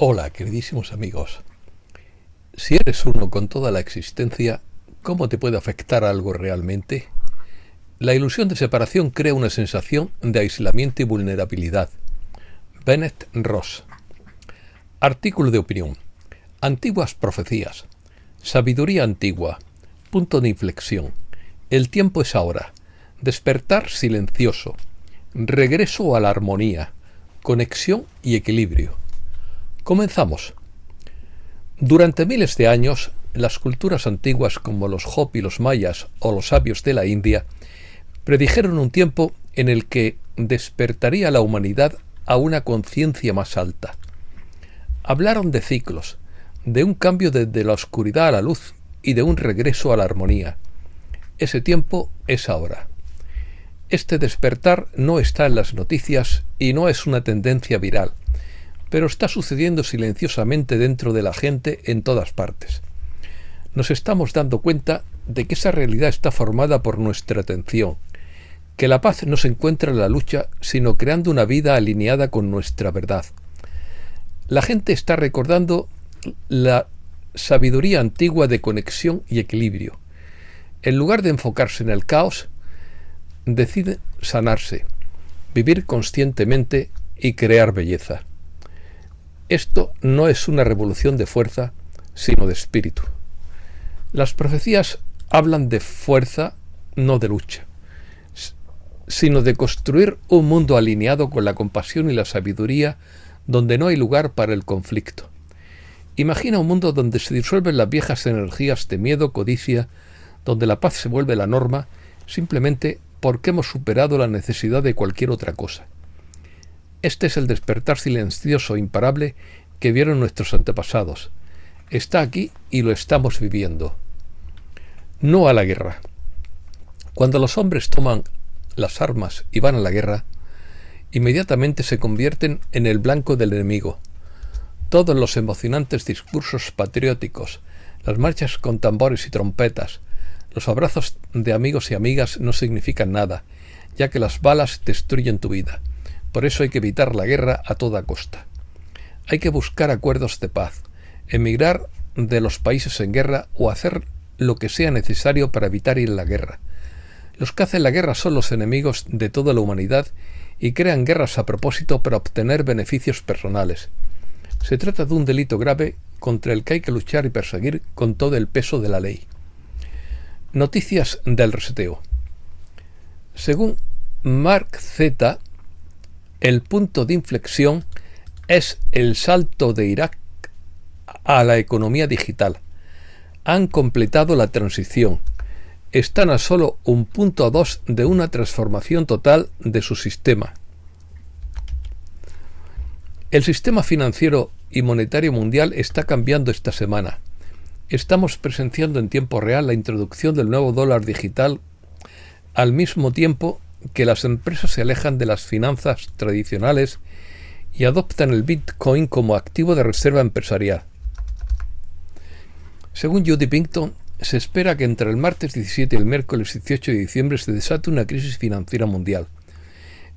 Hola, queridísimos amigos. Si eres uno con toda la existencia, ¿cómo te puede afectar algo realmente? La ilusión de separación crea una sensación de aislamiento y vulnerabilidad. Bennett Ross. Artículo de opinión. Antiguas profecías. Sabiduría antigua. Punto de inflexión. El tiempo es ahora. Despertar silencioso. Regreso a la armonía. Conexión y equilibrio. Comenzamos. Durante miles de años, las culturas antiguas como los Hopi, los mayas o los sabios de la India predijeron un tiempo en el que despertaría la humanidad a una conciencia más alta. Hablaron de ciclos, de un cambio desde la oscuridad a la luz y de un regreso a la armonía. Ese tiempo es ahora. Este despertar no está en las noticias y no es una tendencia viral, pero está sucediendo silenciosamente dentro de la gente en todas partes. Nos estamos dando cuenta de que esa realidad está formada por nuestra atención, que la paz no se encuentra en la lucha, sino creando una vida alineada con nuestra verdad. La gente está recordando la sabiduría antigua de conexión y equilibrio. En lugar de enfocarse en el caos, decide sanarse, vivir conscientemente y crear belleza. Esto no es una revolución de fuerza, sino de espíritu. Las profecías hablan de fuerza, no de lucha, sino de construir un mundo alineado con la compasión y la sabiduría, donde no hay lugar para el conflicto. Imagina un mundo donde se disuelven las viejas energías de miedo, codicia, donde la paz se vuelve la norma, simplemente porque hemos superado la necesidad de cualquier otra cosa. Este es el despertar silencioso e imparable que vieron nuestros antepasados. Está aquí y lo estamos viviendo. No a la guerra. Cuando los hombres toman las armas y van a la guerra, inmediatamente se convierten en el blanco del enemigo. Todos los emocionantes discursos patrióticos, las marchas con tambores y trompetas, los abrazos de amigos y amigas no significan nada, ya que las balas destruyen tu vida. Por eso hay que evitar la guerra a toda costa. Hay que buscar acuerdos de paz, emigrar de los países en guerra o hacer lo que sea necesario para evitar ir a la guerra. Los que hacen la guerra son los enemigos de toda la humanidad y crean guerras a propósito para obtener beneficios personales. Se trata de un delito grave contra el que hay que luchar y perseguir con todo el peso de la ley. Noticias del reseteo. Según Mark Z., el punto de inflexión es el salto de Irak a la economía digital. Han completado la transición. Están a solo 1.2 de una transformación total de su sistema. El sistema financiero y monetario mundial está cambiando esta semana. Estamos presenciando en tiempo real la introducción del nuevo dólar digital al mismo tiempo que las empresas se alejan de las finanzas tradicionales y adoptan el Bitcoin como activo de reserva empresarial. Según Judy Pinkton, se espera que entre el martes 17 y el miércoles 18 de diciembre se desate una crisis financiera mundial.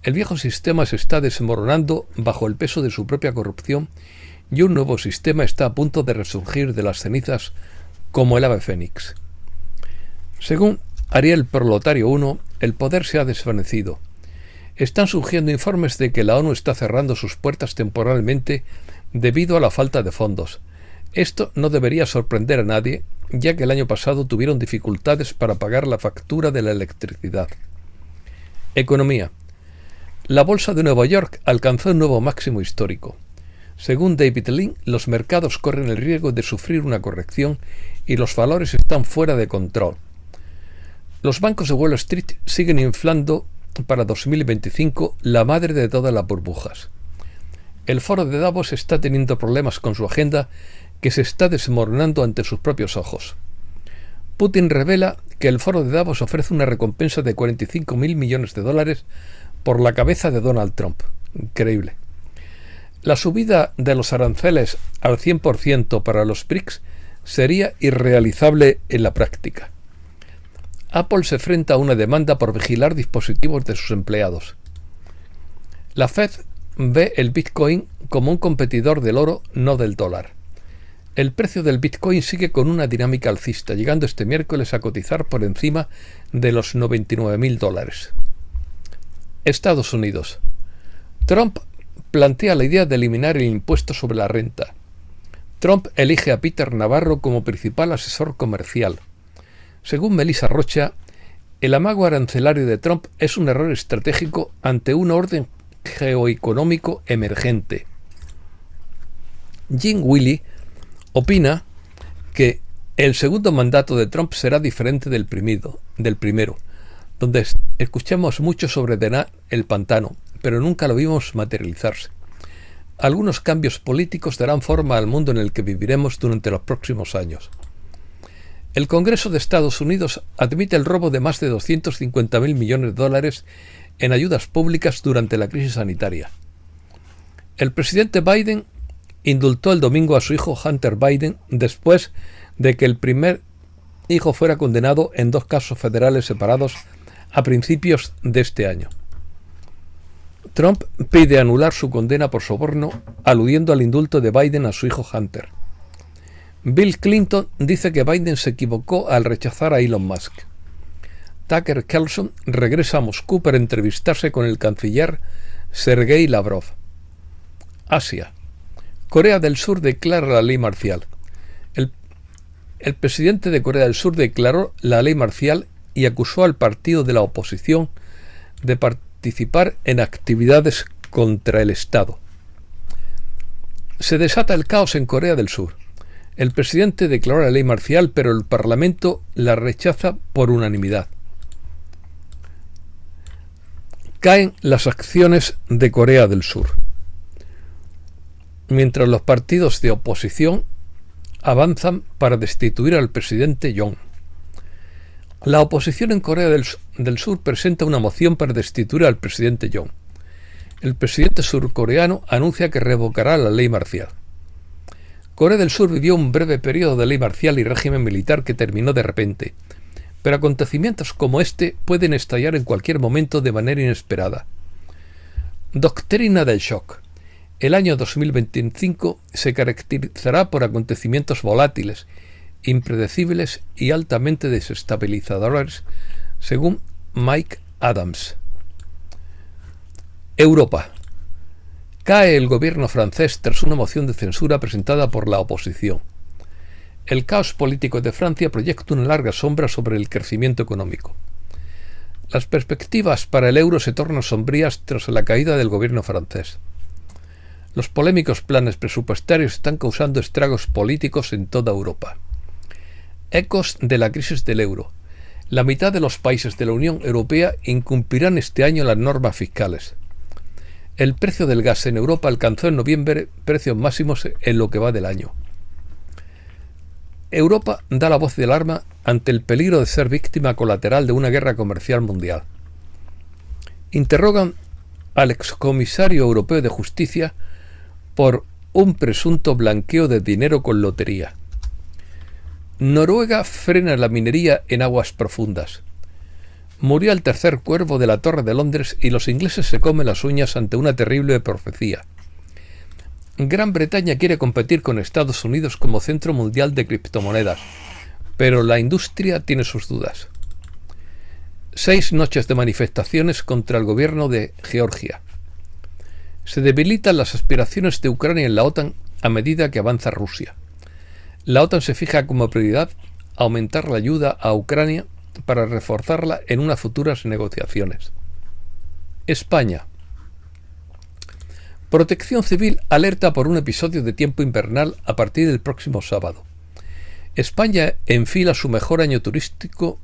El viejo sistema se está desmoronando bajo el peso de su propia corrupción y un nuevo sistema está a punto de resurgir de las cenizas como el ave fénix. Según Ariel Proletario 1, el poder se ha desvanecido. Están surgiendo informes de que la ONU está cerrando sus puertas temporalmente debido a la falta de fondos. Esto no debería sorprender a nadie, ya que el año pasado tuvieron dificultades para pagar la factura de la electricidad. Economía. La bolsa de Nueva York alcanzó un nuevo máximo histórico. Según David Lynn, los mercados corren el riesgo de sufrir una corrección y los valores están fuera de control. Los bancos de Wall Street siguen inflando para 2025 la madre de todas las burbujas. El foro de Davos está teniendo problemas con su agenda que se está desmoronando ante sus propios ojos. Putin revela que el foro de Davos ofrece una recompensa de $45.000 millones por la cabeza de Donald Trump. Increíble. La subida de los aranceles al 100% para los BRICS sería irrealizable en la práctica. Apple se enfrenta a una demanda por vigilar dispositivos de sus empleados. La Fed ve el Bitcoin como un competidor del oro, no del dólar. El precio del Bitcoin sigue con una dinámica alcista, llegando este miércoles a cotizar por encima de los $99.000. Estados Unidos. Trump plantea la idea de eliminar el impuesto sobre la renta. Trump elige a Peter Navarro como principal asesor comercial. Según Melissa Rocha, el amago arancelario de Trump es un error estratégico ante un orden geoeconómico emergente. Jim Wiley opina que el segundo mandato de Trump será diferente del primero, donde escuchamos mucho sobre drenar el pantano, pero nunca lo vimos materializarse. Algunos cambios políticos darán forma al mundo en el que viviremos durante los próximos años. El Congreso de Estados Unidos admite el robo de más de $250.000 millones en ayudas públicas durante la crisis sanitaria. El presidente Biden indultó el domingo a su hijo Hunter Biden después de que el primer hijo fuera condenado en 2 casos federales separados a principios de este año. Trump pide anular su condena por soborno, aludiendo al indulto de Biden a su hijo Hunter. Bill Clinton dice que Biden se equivocó al rechazar a Elon Musk. Tucker Carlson regresa a Moscú para entrevistarse con el canciller Sergei Lavrov. Asia. Corea del Sur declara la ley marcial. El presidente de Corea del Sur declaró la ley marcial y acusó al partido de la oposición de participar en actividades contra el Estado. Se desata el caos en Corea del Sur. El presidente declaró la ley marcial, pero el Parlamento la rechaza por unanimidad. Caen las acciones de Corea del Sur, mientras los partidos de oposición avanzan para destituir al presidente Yoon. La oposición en Corea del Sur presenta una moción para destituir al presidente Yoon. El presidente surcoreano anuncia que revocará la ley marcial. Corea del Sur vivió un breve periodo de ley marcial y régimen militar que terminó de repente, pero acontecimientos como este pueden estallar en cualquier momento de manera inesperada. Doctrina del shock. El año 2025 se caracterizará por acontecimientos volátiles, impredecibles y altamente desestabilizadores, según Mike Adams. Europa. Cae el gobierno francés tras una moción de censura presentada por la oposición. El caos político de Francia proyecta una larga sombra sobre el crecimiento económico. Las perspectivas para el euro se tornan sombrías tras la caída del gobierno francés. Los polémicos planes presupuestarios están causando estragos políticos en toda Europa. Ecos de la crisis del euro. La mitad de los países de la Unión Europea incumplirán este año las normas fiscales. El precio del gas en Europa alcanzó en noviembre precios máximos en lo que va del año. Europa da la voz de alarma ante el peligro de ser víctima colateral de una guerra comercial mundial. Interrogan al excomisario europeo de Justicia por un presunto blanqueo de dinero con lotería. Noruega frena la minería en aguas profundas. Murió el tercer cuervo de la Torre de Londres y los ingleses se comen las uñas ante una terrible profecía. Gran Bretaña quiere competir con Estados Unidos como centro mundial de criptomonedas, pero la industria tiene sus dudas. 6 noches de manifestaciones contra el gobierno de Georgia. Se debilitan las aspiraciones de Ucrania en la OTAN a medida que avanza Rusia. La OTAN se fija como prioridad aumentar la ayuda a Ucrania para reforzarla en unas futuras negociaciones. España. Protección Civil alerta por un episodio de tiempo invernal a partir del próximo sábado. España enfila su mejor año turístico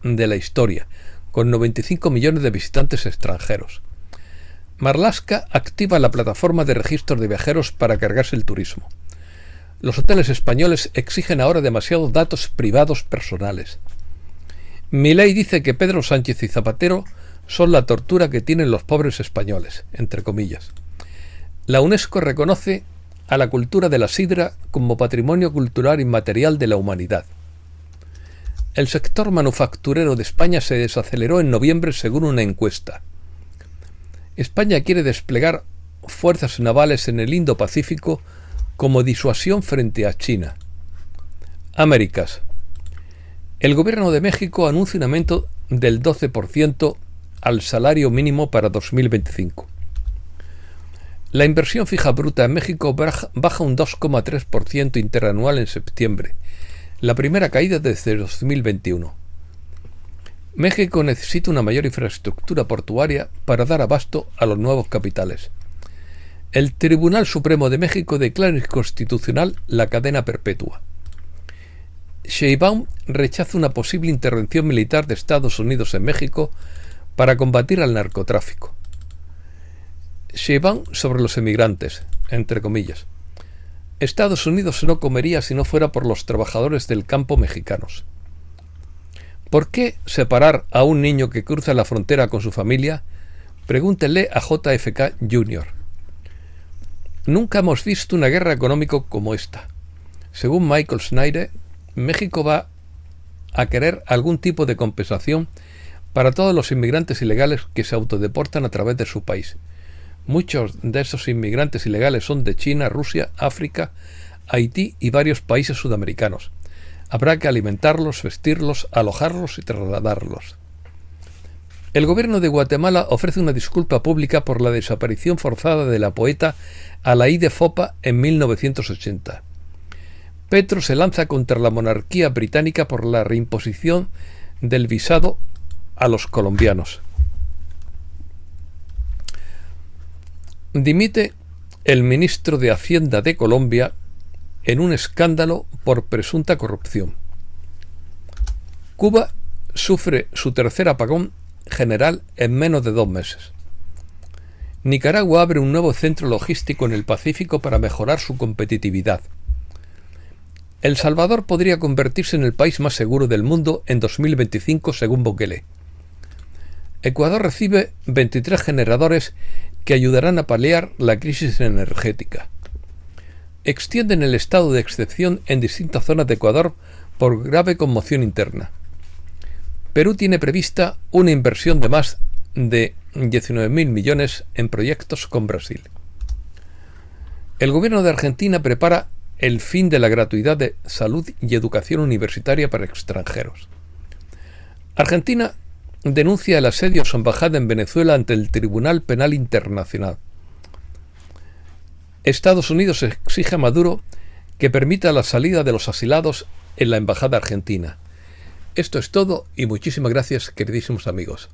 de la historia, con 95 millones de visitantes extranjeros. Marlaska activa la plataforma de registros de viajeros para cargarse el turismo. Los hoteles españoles exigen ahora demasiados datos privados personales. Milei dice que Pedro Sánchez y Zapatero son la tortura que tienen los pobres españoles, entre comillas. La UNESCO reconoce a la cultura de la sidra como patrimonio cultural inmaterial de la humanidad. El sector manufacturero de España se desaceleró en noviembre según una encuesta. España quiere desplegar fuerzas navales en el Indo-Pacífico como disuasión frente a China. Américas. El gobierno de México anuncia un aumento del 12% al salario mínimo para 2025. La inversión fija bruta en México baja un 2,3% interanual en septiembre, la primera caída desde 2021. México necesita una mayor infraestructura portuaria para dar abasto a los nuevos capitales. El Tribunal Supremo de México declara inconstitucional la cadena perpetua. Sheinbaum rechaza una posible intervención militar de Estados Unidos en México para combatir al narcotráfico. Sheinbaum sobre los emigrantes, entre comillas. Estados Unidos no comería si no fuera por los trabajadores del campo mexicanos. ¿Por qué separar a un niño que cruza la frontera con su familia? Pregúntenle a JFK Jr. Nunca hemos visto una guerra económica como esta. Según Michael Snyder, México va a querer algún tipo de compensación para todos los inmigrantes ilegales que se autodeportan a través de su país. Muchos de esos inmigrantes ilegales son de China, Rusia, África, Haití y varios países sudamericanos. Habrá que alimentarlos, vestirlos, alojarlos y trasladarlos. El gobierno de Guatemala ofrece una disculpa pública por la desaparición forzada de la poeta Alaíde Fopa en 1980. Petro se lanza contra la monarquía británica por la reimposición del visado a los colombianos. Dimite el ministro de Hacienda de Colombia en un escándalo por presunta corrupción. Cuba sufre su tercer apagón general en menos de 2 meses. Nicaragua abre un nuevo centro logístico en el Pacífico para mejorar su competitividad. El Salvador podría convertirse en el país más seguro del mundo en 2025 según Bukele. Ecuador recibe 23 generadores que ayudarán a paliar la crisis energética. Extienden el estado de excepción en distintas zonas de Ecuador por grave conmoción interna. Perú tiene prevista una inversión de más de 19.000 millones en proyectos con Brasil. El gobierno de Argentina prepara el fin de la gratuidad de salud y educación universitaria para extranjeros. Argentina denuncia el asedio a su embajada en Venezuela ante el Tribunal Penal Internacional. Estados Unidos exige a Maduro que permita la salida de los asilados en la embajada argentina. Esto es todo y muchísimas gracias, queridísimos amigos.